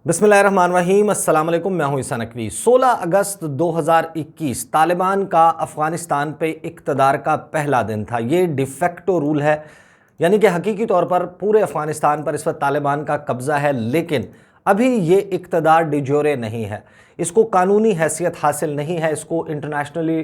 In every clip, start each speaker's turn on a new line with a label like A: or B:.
A: बिस्मिल्लाहिर्रहमानिर्रहीम, अस्सलाम वालेकुम। मैं हूं ईसा नकवी। 16 अगस्त 2021 तालिबान का अफ़गानिस्तान पे इक़्तिदार का पहला दिन था। ये डिफेक्टो रूल है, यानी कि हकीकी तौर पर पूरे अफ़गानिस्तान पर इस वक्त तालिबान का कब्ज़ा है, लेकिन अभी ये इक़्तिदार डी जोरे नहीं है, इसको कानूनी हैसियत हासिल नहीं है, इसको इंटरनेशनली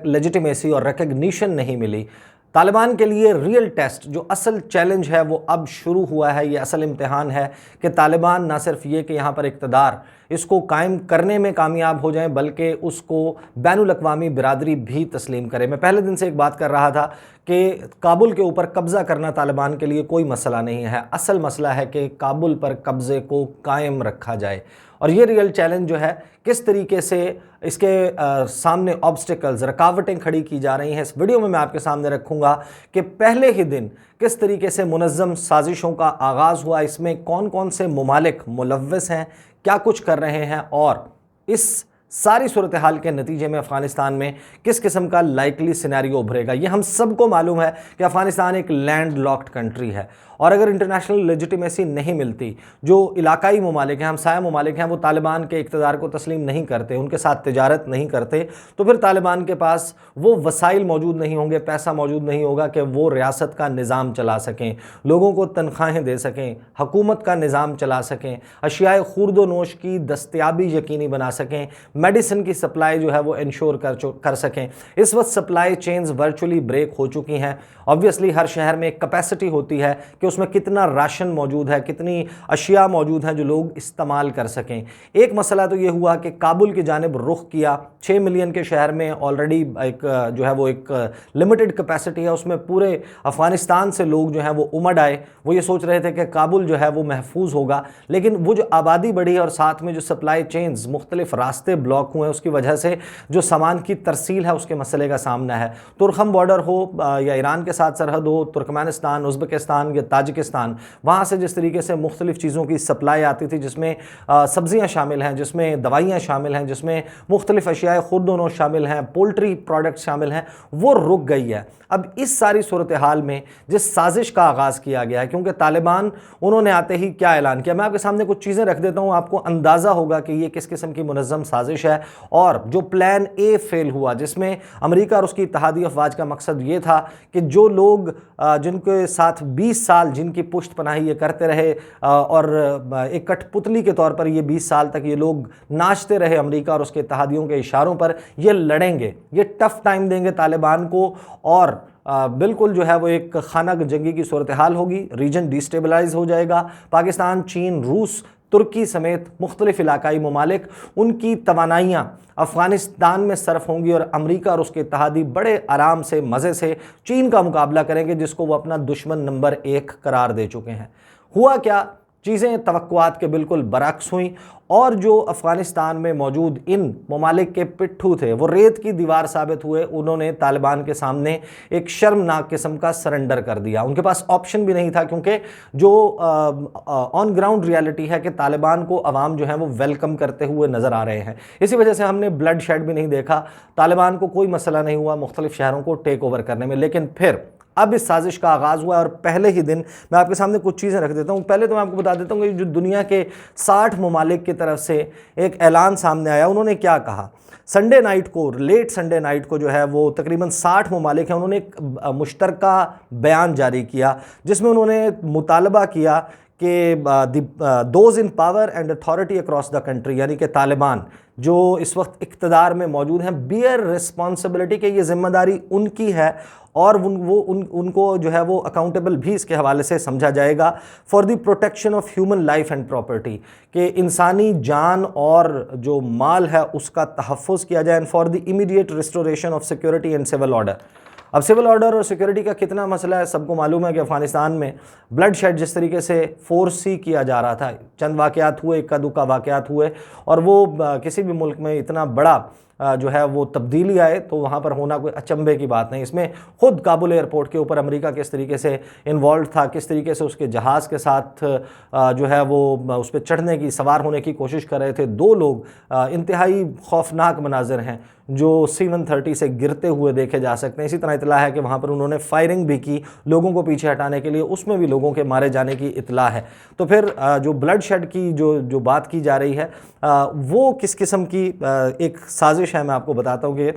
A: लेजिटिमेसी और रिकग्निशन नहीं मिली। तालिबान के लिए रियल टेस्ट, जो असल चैलेंज है, वो अब शुरू हुआ है। ये असल इम्तिहान है कि तालिबान ना सिर्फ ये कि यहाँ पर इक़्तिदार इसको कायम करने में कामयाब हो जाए, बल्कि उसको बैनुल अक़वामी बिरादरी भी तस्लीम करे। मैं पहले दिन से एक बात कर रहा था कि काबुल के ऊपर कब्ज़ा करना तालिबान के लिए कोई मसला नहीं है, असल मसला है कि काबुल पर कब्ज़े को कायम रखा जाए। और ये रियल चैलेंज जो है, किस तरीके से इसके सामने ऑब्स्टिकल्स, रुकावटें खड़ी की जा रही हैं, इस वीडियो में मैं आपके सामने रखूँगा कि पहले ही दिन किस तरीके से मुनज़्ज़म साजिशों का आगाज़ हुआ, इसमें कौन कौन से मुमालिक मुलव्वस हैं, क्या कुछ कर रहे हैं, और इस सारी सूरत हाल के नतीजे में अफ़गानिस्तान में किस किस्म का लाइकली सिनेरियो उभरेगा। ये हम सबको मालूम है कि अफ़गानिस्तान एक लैंड लॉक्ड कंट्री है, और अगर इंटरनेशनल लेजिटिमेसी नहीं मिलती, जो इलाकाई ममालिक हैं, हमसाया ममालिक हैं, वो तालिबान के इक़्तिदार को तस्लीम नहीं करते, उनके साथ तिजारत नहीं करते, तो फिर तालिबान के पास वो वसाइल मौजूद नहीं होंगे, पैसा मौजूद नहीं होगा कि वो रियासत का निज़ाम चला सकें, लोगों को तनख्वाहें दे सकें, हुकूमत का निज़ाम चला सकें, अशियाए खुर्द नोश की दस्तयाबी यकीनी बना सकें, मेडिसिन की सप्लाई जो है वो इंश्योर कर सकें। इस वक्त सप्लाई चेन्स वर्चुअली ब्रेक हो चुकी हैं। ऑब्वियसली हर शहर में एक कैपेसिटी होती है कि उसमें कितना राशन मौजूद है, कितनी अशिया मौजूद हैं जो लोग इस्तेमाल कर सकें। एक मसला तो ये हुआ कि काबुल की जानिब रुख किया। 6 मिलियन के शहर में ऑलरेडी एक जो है वो एक लिमिटेड कैपेसिटी है, उसमें पूरे अफ़गानिस्तान से लोग जो हैं वो उमड़ आए। वो ये सोच रहे थे कि काबुल जो है वो महफूज होगा, लेकिन वो जो आबादी बढ़ी और साथ में जो सप्लाई चेन्स, मुख्तलिफ रास्ते ब्लॉक हुए, उसकी वजह से जो सामान की तरसील है उसके मसले का सामना है। तुर्खम बॉर्डर हो या ईरान के साथ सरहद हो, तुर्कमेनिस्तान, उज़्बेकिस्तान या ताजिकिस्तान, वहाँ से जिस तरीके से मुख्तलिफ चीज़ों की सप्लाई आती थी, जिसमें सब्ज़ियाँ शामिल हैं, जिसमें दवाइयाँ शामिल हैं, जिसमें मुख्तलिफ अशियाए खुर्द शामिल हैं, पोल्ट्री प्रोडक्ट्स शामिल हैं, वो रुक गई है। अब इस सारी सूरत हाल में जिस साजिश का आगाज़ किया गया है, क्योंकि तालिबान उन्होंने आते ही क्या ऐलान किया, मैं आपके सामने कुछ चीज़ें रख देता हूँ, आपको अंदाज़ा होगा कि ये किस किस्म की मुनज़्ज़म साजिश है। और जो प्लान ए फेल हुआ, जिसमें अमेरिका और उसकी इत्तेहादी अफवाज का मकसद ये था कि जो लोग जिनके साथ 20 साल जिनकी पुश्त पनाही ये करते रहे और एक कठपुतली के तौर पर ये 20 साल तक ये लोग नाचते रहे अमेरिका और उसके इत्तेहादियों के इशारों पर, ये लड़ेंगे, ये टफ टाइम देंगे तालिबान को, और बिल्कुल जो है वो एक खाना जंगी की सूरत हाल होगी, रीजन डिस्टेबलाइज हो जाएगा। पाकिस्तान, चीन, रूस, तुर्की समेत मुख्तलिफ इलाकाई ममालिक, उनकी तवानाइयाँ अफ़गानिस्तान में सर्फ होंगी, और अमेरिका और उसके इत्तेहादी बड़े आराम से, मज़े से चीन का मुकाबला करेंगे, जिसको वो अपना दुश्मन नंबर 1 करार दे चुके हैं। हुआ क्या, चीज़ें तवक्कुआत के बिल्कुल बरअक्स हुई, और जो अफ़गानिस्तान में मौजूद इन ममालिक के पिट्ठू थे, वो रेत की दीवार साबित हुए। उन्होंने तालिबान के सामने एक शर्मनाक किस्म का सरेंडर कर दिया। उनके पास ऑप्शन भी नहीं था, क्योंकि जो ऑन ग्राउंड रियलिटी है कि तालिबान को अवाम जो है वो वेलकम करते हुए नज़र आ रहे हैं। इसी वजह से हमने ब्लड शेड भी नहीं देखा, तालिबान को कोई मसला नहीं हुआ मुख्तलिफ शहरों को टेक ओवर करने में। लेकिन फिर अब इस साजिश का आगाज़ हुआ, और पहले ही दिन मैं आपके सामने कुछ चीज़ें रख देता हूँ। पहले तो मैं आपको बता देता हूँ कि जो दुनिया के 60 ममालिक की तरफ से एक ऐलान सामने आया। उन्होंने क्या कहा, संडे नाइट को, लेट संडे नाइट को जो है वो तकरीबन 60 ममालिक हैं, उन्होंने एक मुश्तरका बयान जारी किया, जिसमें उन्होंने मुतालबा किया कि those in power and authority across the country, यानी कि तालिबान जो इस वक्त इक़्तिदार में मौजूद हैं, बियर रिस्पॉन्सिबिलिटी के ये ज़िम्मेदारी उनकी है, और उनको जो है वो अकाउंटेबल भी इसके हवाले से समझा जाएगा, for the protection of human life and property, कि इंसानी जान और जो माल है उसका तहफ़्फ़ुज़ किया जाए, and for the immediate restoration of security and civil order. अब सिविल ऑर्डर और सिक्योरिटी का कितना मसला है, सबको मालूम है कि अफ़गानिस्तान में ब्लड शेड जिस तरीके से फोर्स ही किया जा रहा था, चंद वाक़यात हुए, इक्का दुक्का वाक़यात हुए, और वो किसी भी मुल्क में इतना बड़ा जो है वो तब्दीली आए तो वहाँ पर होना कोई अचंभे की बात नहीं। इसमें ख़ुद काबुल एयरपोर्ट के ऊपर अमेरिका किस तरीके से इन्वॉल्व था, किस तरीके से उसके जहाज़ के साथ जो है वो उस पर चढ़ने की, सवार होने की कोशिश कर रहे थे। 2 लोग, इंतहाई खौफनाक मनाज़र हैं। जो C-130 से गिरते हुए देखे जा सकते हैं। इसी तरह इतला है कि वहाँ पर उन्होंने फायरिंग भी की लोगों को पीछे हटाने के लिए, उसमें भी लोगों के मारे जाने की इतला है। तो फिर जो ब्लड शेड की जो बात की जा रही है वो किस किस्म की एक साजिश है, मैं आपको बताता हूँ कि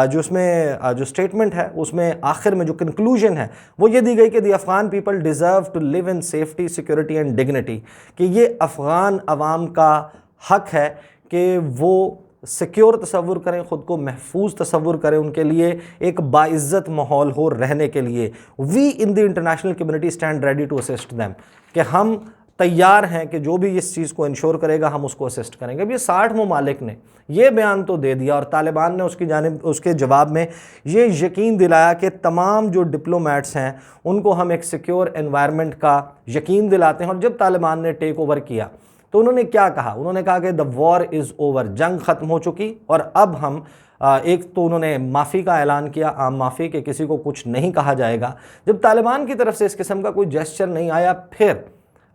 A: जो उसमें जो स्टेटमेंट है उसमें आखिर में जो कंक्लूजन है वो ये दी गई कि the Afghan people deserve to live in safety, security and dignity, कि ये अफ़गान अवाम का हक है कि वो सिक्योर तसव्वुर करें, ख़ुद को महफूज तसव्वुर करें, उनके लिए एक बाइज़्ज़त माहौल हो रहने के लिए। We in the international community stand ready to assist them, कि हम तैयार हैं कि जो भी इस चीज़ को इंश्योर करेगा हम उसको असिस्ट करेंगे। अब ये 60 ममालिक ने ये बयान तो दे दिया और तालिबान ने उसकी जानिब उसके जवाब में ये यकीन दिलाया कि तमाम जो डिप्लोमेट्स हैं उनको हम एक सिक्योर एनवायरनमेंट का यकीन दिलाते हैं। और जब तालिबान ने टेक ओवर किया तो उन्होंने क्या कहा, उन्होंने कहा कि द वॉर इज़ ओवर, जंग ख़त्म हो चुकी और अब हम एक तो उन्होंने माफ़ी का ऐलान किया, आम माफ़ी, कि किसी को कुछ नहीं कहा जाएगा। जब तालिबान की तरफ से इस किस्म का कोई जेस्चर नहीं आया, फिर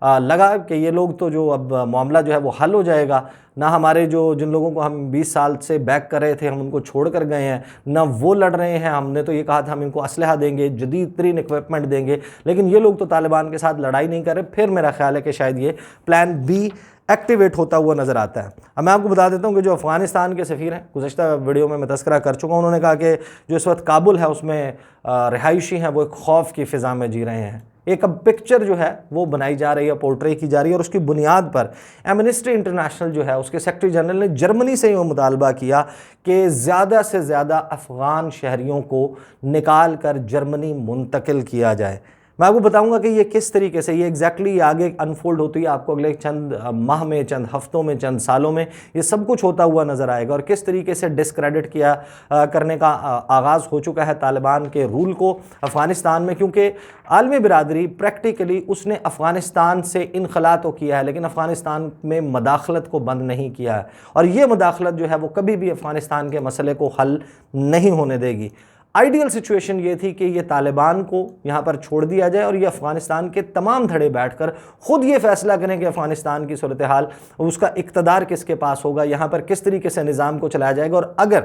A: लगा कि ये लोग तो जो अब मामला जो है वो हल हो जाएगा, ना हमारे जिन लोगों को हम 20 साल से बैक कर रहे थे हम उनको छोड़ कर गए हैं, ना वो लड़ रहे हैं। हमने तो ये कहा था हम इनको असलहा देंगे, जदीद तरीन इक्विपमेंट देंगे, लेकिन ये लोग तो तालिबान के साथ लड़ाई नहीं कर रहे। फिर मेरा ख्याल है कि शायद ये प्लान बी एक्टिवेट होता हुआ नज़र आता है। अब मैं आपको बता देता हूँ कि जो अफ़गानिस्तान के सफ़ीर हैं, गुज़श्ता वीडियो में मैं तस्करा कर चुका हूँ, उन्होंने कहा कि जो इस वक्त काबुल है उसमें रिहायशी हैं वो एक खौफ की फ़िज़ा में जी रहे हैं। एक अब पिक्चर जो है वो बनाई जा रही है, पोर्ट्रे की जा रही है, और उसकी बुनियाद पर एमनेस्टी इंटरनेशनल जो है उसके सेक्रेटरी जनरल ने जर्मनी से ये मुतालबा किया कि ज़्यादा से ज़्यादा अफ़गान शहरियों को निकाल कर जर्मनी मुंतकिल किया जाए। मैं आपको बताऊंगा कि ये किस तरीके से ये एग्जैक्टली आगे अनफोल्ड होती है, आपको अगले चंद माह में, चंद हफ्तों में, चंद सालों में ये सब कुछ होता हुआ नज़र आएगा, और किस तरीके से डिस्क्रेडिट किया करने का आगाज़ हो चुका है तालिबान के रूल को अफ़गानिस्तान में। क्योंकि आलमी बिरादरी प्रैक्टिकली उसने अफ़गानिस्तान से इनखला तो किया है लेकिन अफ़गानिस्तान में मदाखलत को बंद नहीं किया है, और ये मदाखलत जो है वो कभी भी अफ़गानिस्तान के मसले को हल नहीं होने देगी। आइडियल सिचुएशन ये थी कि ये तालिबान को यहाँ पर छोड़ दिया जाए और ये अफ़गानिस्तान के तमाम धड़े बैठकर ख़ुद ये फ़ैसला करें कि अफ़गानिस्तान की सूरत हाल, उसका इक़्तिदार किसके पास होगा, यहाँ पर किस तरीके से निज़ाम को चलाया जाएगा। और अगर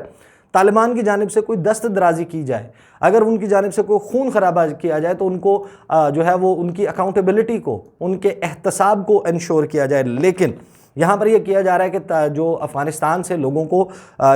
A: तालिबान की जानिब से कोई दस्तदराजी की जाए, अगर उनकी जानिब से कोई खून खराबा किया जाए, तो उनको जो है वो उनकी अकाउंटेबिलिटी को, उनके एहतसाब को इंश्योर किया जाए। लेकिन यहाँ पर यह किया जा रहा है कि जो अफ़गानिस्तान से लोगों को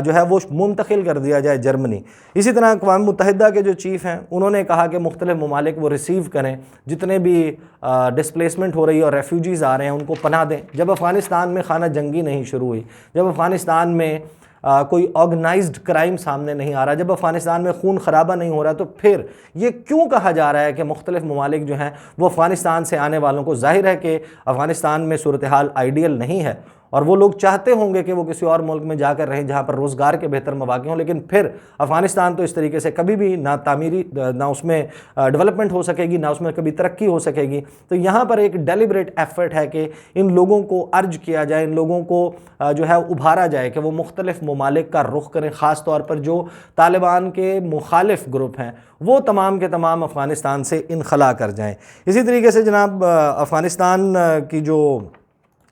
A: जो है वो मुंतकिल कर दिया जाए जर्मनी। इसी तरह अक़वाम मुत्तहिदा के जो चीफ़ हैं उन्होंने कहा कि मुख्तलिफ़ ममालिक वो रिसीव करें, जितने भी डिस्प्लेसमेंट हो रही है और रेफ्यूजीज़ आ रहे हैं उनको पनाह दें। जब अफ़गानिस्तान में खाना जंगी नहीं शुरू हुई, जब अफ़गानिस्तान में कोई ऑर्गेनाइज्ड क्राइम सामने नहीं आ रहा, जब अफ़गानिस्तान में खून खराबा नहीं हो रहा, तो फिर ये क्यों कहा जा रहा है कि मुख्तलिफ़ ममालिक जो हैं वो अफ़गानिस्तान से आने वालों को, ज़ाहिर है कि अफ़गानिस्तान में सूरत हाल आइडियल नहीं है और वो लोग चाहते होंगे कि वो किसी और मुल्क में जाकर रहें जहाँ पर रोज़गार के बेहतर मौक़े हों, लेकिन फिर अफ़गानिस्तान तो इस तरीके से कभी भी ना तामीरी, ना उसमें डेवलपमेंट हो सकेगी, ना उसमें कभी तरक्की हो सकेगी। तो यहाँ पर एक डेलिब्रेट एफर्ट है कि इन लोगों को अर्ज किया जाए, इन लोगों को जो है उभारा जाए कि वो मुख्तलिफ़ ममालिक का रुख करें, ख़ास तौर पर जो तालिबान के मुखालिफ ग्रुप हैं वो तमाम के तमाम अफ़गानिस्तान से इनखला कर जाएँ। इसी तरीके से जनाब अफ़गानिस्तान की जो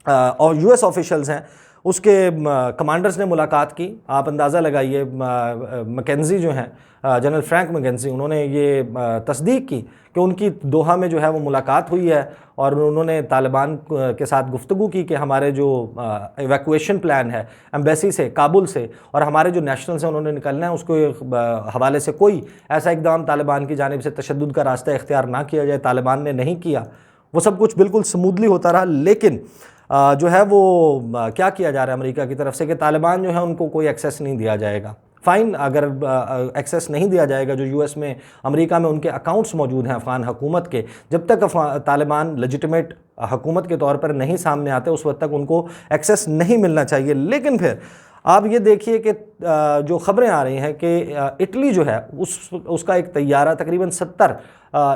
A: और यूएस ऑफिशियल्स हैं उसके कमांडर्स ने मुलाकात की। आप अंदाज़ा लगाइए, मैकेंजी जो हैं, जनरल फ्रैंक मैकेंजी, उन्होंने ये तस्दीक की कि उनकी दोहा में जो है वो मुलाकात हुई है और उन्होंने तालिबान के साथ गुफ्तगू की कि हमारे जो एवैक्यूएशन प्लान है एम्बेसी से, काबुल से, और हमारे जो नेशनल्स हैं उन्होंने निकलना है, उसको हवाले से कोई ऐसा इक़दाम तालिबान की जानिब से तशद्दुद का रास्ता इख्तियार ना किया जाए। तालिबान ने नहीं किया, वो सब कुछ बिल्कुल स्मूथली होता रहा। लेकिन जो है वो क्या किया जा रहा है अमेरिका की तरफ से कि तालिबान जो है उनको कोई एक्सेस नहीं दिया जाएगा। फ़ाइन, अगर एक्सेस नहीं दिया जाएगा, जो यूएस में, अमेरिका में उनके अकाउंट्स मौजूद हैं अफ़गान हुकूमत के, जब तक तालिबान लेजिटिमेट हुकूमत के तौर पर नहीं सामने आते उस वक्त तक उनको एक्सेस नहीं मिलना चाहिए। लेकिन फिर आप ये देखिए कि जो ख़बरें आ रही हैं कि इटली जो है उसका एक तैयारा तकरीबन 70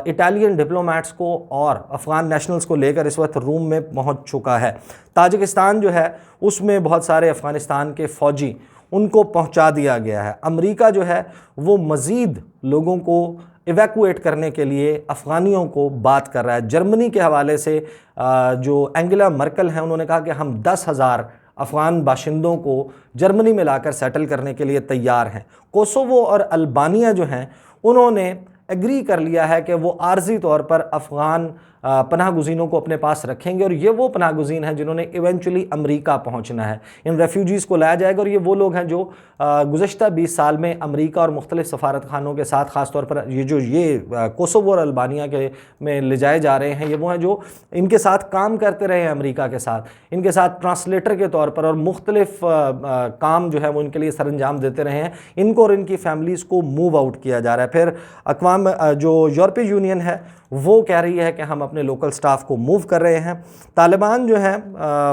A: इटालियन डिप्लोमेट्स को और अफ़गान नेशनल्स को लेकर इस वक्त रूम में पहुंच चुका है। ताजिकिस्तान जो है उसमें बहुत सारे अफ़गानिस्तान के फ़ौजी, उनको पहुंचा दिया गया है। अमेरिका जो है वो मज़ीद लोगों को इवैक्यूएट करने के लिए अफ़गानियों को बात कर रहा है। जर्मनी के हवाले से जो एंगेला मर्कल हैं उन्होंने कहा कि हम 10,000 अफ़गान बाशिंदों को जर्मनी में लाकर सेटल करने के लिए तैयार हैं। कोसोवो और अल्बानिया जो हैं उन्होंने एग्री कर लिया है कि वो आर्जी तौर पर अफ़गान पनाह गुज़ीनों को अपने पास रखेंगे और ये वो पनाह गुज़ीन हैं जिन्होंने इवेंचुअली अमेरिका पहुंचना है। इन रेफ्यूजीज़ को लाया जाएगा और ये वो लोग हैं जो गुज़श्ता 20 साल में अमेरिका और मुख्तलिफ़ सफारत खानों के साथ, ख़ास तौर पर ये कोसोवो और अल्बानिया के में ले जाए जा रहे हैं, ये वो हैं जो इनके साथ काम करते रहे हैं अमेरिका के साथ, इनके साथ ट्रांसलेटर के तौर पर और मुख्तलिफ़ काम जो है वो इनके लिए सरंजाम देते रहे हैं। इनको और इनकी फैमिलीज़ को मूव आउट किया जा रहा है। फिर अक़वाम जो यूरोपीय यूनियन है वो कह रही है कि हम अपने लोकल स्टाफ को मूव कर रहे हैं। तालिबान जो है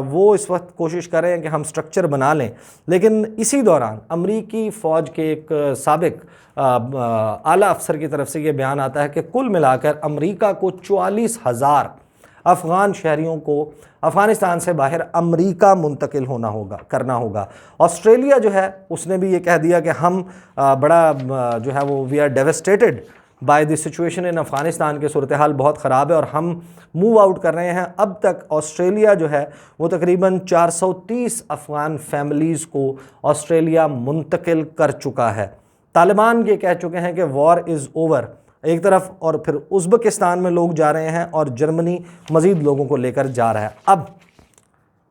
A: वो इस वक्त कोशिश कर रहे हैं कि हम स्ट्रक्चर बना लें, लेकिन इसी दौरान अमरीकी फ़ौज के एक साबिक आला अफसर की तरफ से ये बयान आता है कि कुल मिलाकर अमरीका को 44,000 अफ़गान शहरियों को अफ़गानिस्तान से बाहर अमरीका मुंतकिल करना होगा। ऑस्ट्रेलिया जो है उसने भी ये कह दिया कि हम बड़ा जो है वो we are devastated by the situation in Afghanistan की सूरत हाल बहुत ख़राब है और हम मूव आउट कर रहे हैं। अब तक ऑस्ट्रेलिया जो है वो तकरीबन 430 अफ़गान फैमिलीज़ को ऑस्ट्रेलिया मुंतकिल कर चुका है। तालिबान ये कह चुके हैं कि वॉर इज़ ओवर एक तरफ, और फिर उज़्बेकिस्तान में लोग जा रहे हैं और जर्मनी मज़ीद लोगों को लेकर जा रहा है। अब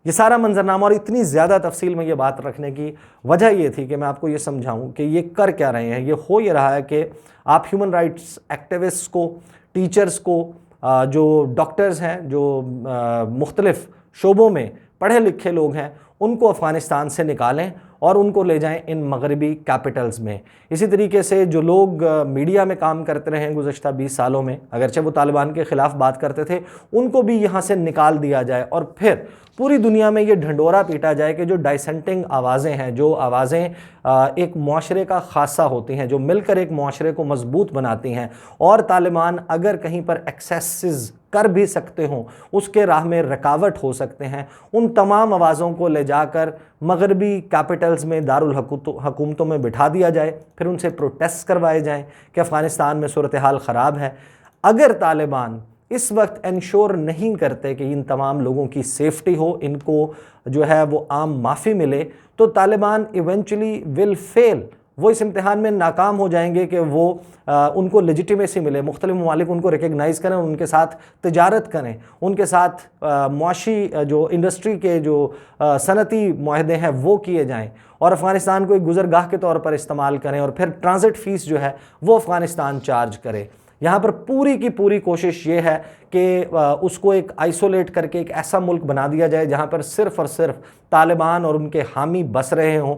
A: ये सारा मंजरनामा और इतनी ज़्यादा तफसील में ये बात रखने की वजह ये थी कि मैं आपको ये समझाऊं कि ये कर क्या रहे हैं। ये हो ये रहा है कि आप ह्यूमन राइट्स एक्टिविस्ट को, टीचर्स को, जो डॉक्टर्स हैं, जो मुख्तलिफ़ शोबों में पढ़े लिखे लोग हैं, उनको अफ़गानिस्तान से निकालें और उनको ले जाएं इन मगरबी कैपिटल्स में। इसी तरीके से जो लोग मीडिया में काम करते रहे हैं गुज़श्ता 20 सालों में, अगरचे वो तालिबान के ख़िलाफ़ बात करते थे, उनको भी यहाँ से निकाल दिया जाए और फिर पूरी दुनिया में ये ढंडोरा पीटा जाए कि जो डाइसेंटिंग आवाज़ें हैं, जो आवाज़ें एक मुआशरे का खासा होती हैं, जो मिलकर एक मुआशरे को मजबूत बनाती हैं, और तालिबान अगर कहीं पर एक्सेस कर भी सकते हों, उसके राह में रुकावट हो सकते हैं, उन तमाम आवाज़ों को ले जाकर मगरबी कैपिटल्स में दारुल हुकूमतों में बिठा दिया जाए, फिर उनसे प्रोटेस्ट करवाए जाएं कि अफ़गानिस्तान में सूरत हाल ख़राब है। अगर तालिबान इस वक्त इंश्योर नहीं करते कि इन तमाम लोगों की सेफ्टी हो, इनको जो है वो आम माफ़ी मिले, तो तालिबान इवेंचुअली विल फेल। वो इस इम्तिहान में नाकाम हो जाएंगे कि वो उनको लेजिटिमेसी मिले, मुख्तलिफ ममालिक उनको रिकगनाइज़ करें, उनके साथ तिजारत करें, उनके साथ मुआशी जो इंडस्ट्री के जो सनती मुआहदे हैं वो किए जाएँ और अफ़गानिस्तान को एक गुज़रगाह के तौर पर इस्तेमाल करें और फिर ट्रांजिट फ़ीस जो है वो अफ़गानिस्तान चार्ज करे। यहाँ पर पूरी की पूरी कोशिश ये है कि उसको एक आइसोलेट करके एक ऐसा मुल्क बना दिया जाए जहाँ पर सिर्फ़ और सिर्फ तालिबान और उनके हामी बस रहे हों।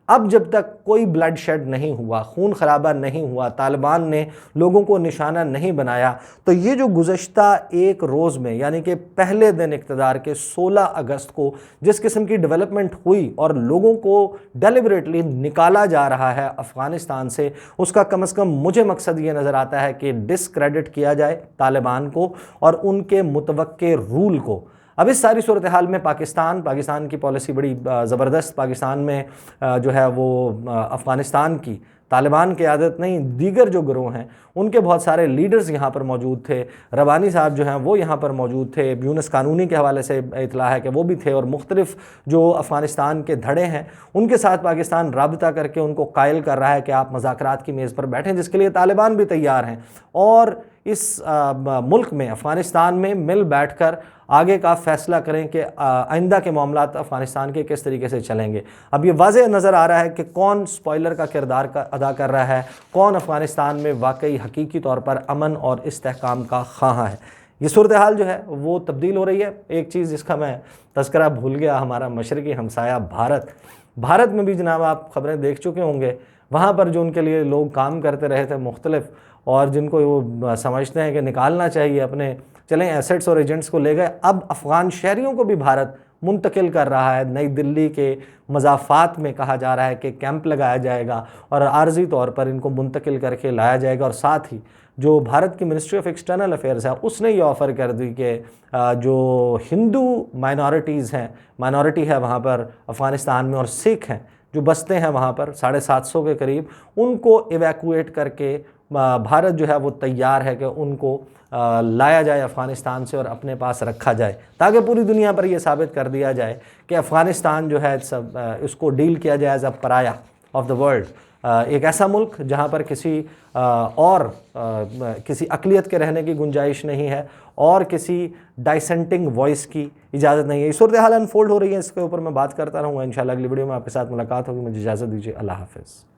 A: अब जब तक कोई ब्लड शेड नहीं हुआ, खून खराबा नहीं हुआ, तालिबान ने लोगों को निशाना नहीं बनाया, तो ये जो गुज़श्ता एक रोज़ में यानी कि पहले दिन इक़्तिदार के 16 अगस्त को जिस किस्म की डेवलपमेंट हुई और लोगों को डेलिबरेटली निकाला जा रहा है अफ़गानिस्तान से, उसका कम से कम मुझे मकसद ये नज़र आता है कि डिसक्रेडिट किया जाए तालिबान को और उनके मुतवक्के रूल को। अब इस सारी सूरत हाल में पाकिस्तान की पॉलिसी बड़ी ज़बरदस्त, पाकिस्तान में जो है वो अफ़गानिस्तान की तालिबान की आदत नहीं, दीगर जो गिरोह हैं उनके बहुत सारे लीडर्स यहाँ पर मौजूद थे। रबानी साहब जो हैं वो यहाँ पर मौजूद थे, यूनुस कानूनी के हवाले से इतला है कि वो भी थे, और मुख्तलिफ़ जो अफ़गानिस्तान के धड़े हैं उनके साथ पाकिस्तान राबता करके उनको कायल कर रहा है कि आप मज़ाकरात की मेज़ पर बैठें, जिसके लिए तालिबान भी तैयार हैं, और इस मुल्क में अफ़गानिस्तान में मिल बैठ कर आगे का फ़ैसला करें कि आइंदा के मामलात अफ़गानिस्तान के किस तरीके से चलेंगे। अब ये वाज़ेह नज़र आ रहा है कि कौन स्पॉइलर का किरदार अदा कर रहा है, कौन अफ़गानिस्तान में वाकई हकीकी तौर पर अमन और इस्तेहकाम का ख़्वाह है। ये सूरत हाल जो है वो तब्दील हो रही है। एक चीज़ जिसका मैं तज़किरा भूल गया, हमारा मशरक़ी हमसाया भारत में भी जनाब आप ख़बरें देख चुके होंगे, वहाँ पर जो उनके लिए लोग काम करते रहे थे मुख्तलिफ़, और जिनको वो समझते हैं कि निकालना चाहिए अपने, चलें एसेट्स और एजेंट्स को ले गए। अब अफ़गान शहरियों को भी भारत मुंतकिल कर रहा है। नई दिल्ली के मज़ाफ़ात में कहा जा रहा है कि कैंप लगाया जाएगा और आर्जी तौर पर इनको मुंतकिल करके लाया जाएगा। और साथ ही जो भारत की मिनिस्ट्री ऑफ एक्सटर्नल अफेयर्स है उसने ये ऑफ़र कर दी कि जो हिंदू माइनॉरिटीज़ हैं, माइनॉरिटी है वहाँ पर अफ़गानिस्तान में, और सिख हैं जो बसते हैं वहाँ पर 750 के करीब, उनको इवैक्यूएट करके भारत जो है वो तैयार है कि उनको लाया जाए अफ़गानिस्तान से और अपने पास रखा जाए, ताकि पूरी दुनिया पर यह साबित कर दिया जाए कि अफ़गानिस्तान जो है सब इसको डील किया जाए एज अ पराया ऑफ द वर्ल्ड, एक ऐसा मुल्क जहाँ पर किसी अक़लियत के रहने की गुंजाइश नहीं है और किसी डाइसेंटिंग वॉइस की इजाज़त नहीं है। इस सूरत हाल अनफोल्ड हो रही है, इसके ऊपर मैं बात करता रहूँगा। इंशाल्लाह अगली वीडियो में आपके साथ मुलाकात होगी। मुझे इजाज़त दीजिए। अल्लाह हाफ़िज़।